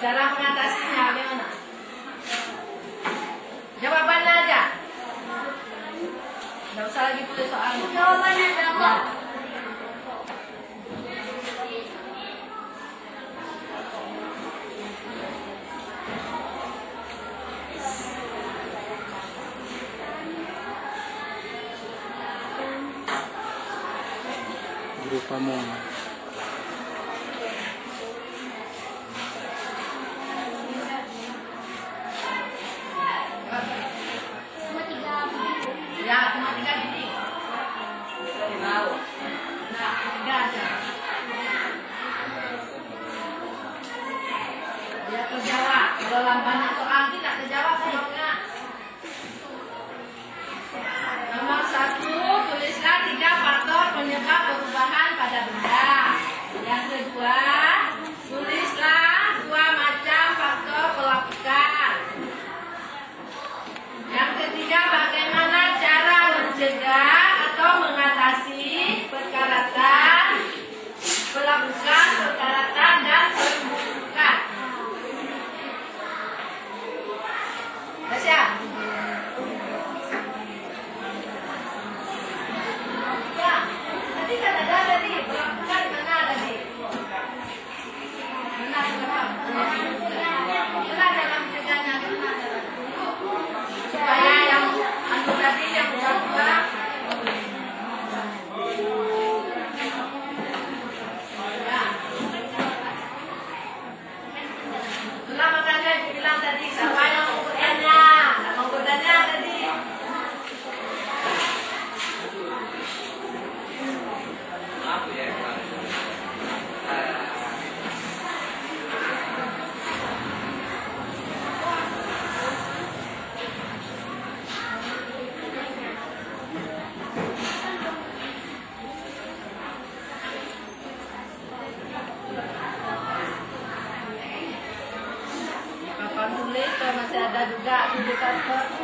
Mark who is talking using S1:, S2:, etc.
S1: Cara mengatasinya gimana? Jawabannya aja. Nggak usah lagi tulis soalnya. Jawabannya ada kok.
S2: Grup Pamong.
S1: Ya, cuma 3 biji. Tahu. Nah, 3 aja. Dia terjawab. Kalau lambannya soal kita terjawab jawabnya. Nomor 1, tulislah 3 faktor penyebab perubahan pada benda. Yang kedua, tulislah 2 macam faktor pelapukan. Yang ketiga, bagaimana cara mencegah atau mengatasi perkaratan, pelapukan, perkaratan, dan pembusukan. Sudah siap? Ya, tadi kan ada tadi, pelapukan mana tadi? Mana dalam cegahnya? Supaya yang anu tadi yang kedua ya. Itulah makanya dibilang tadi siapa yang menggodanya tadi. Papan tulis masih ada juga di kantor.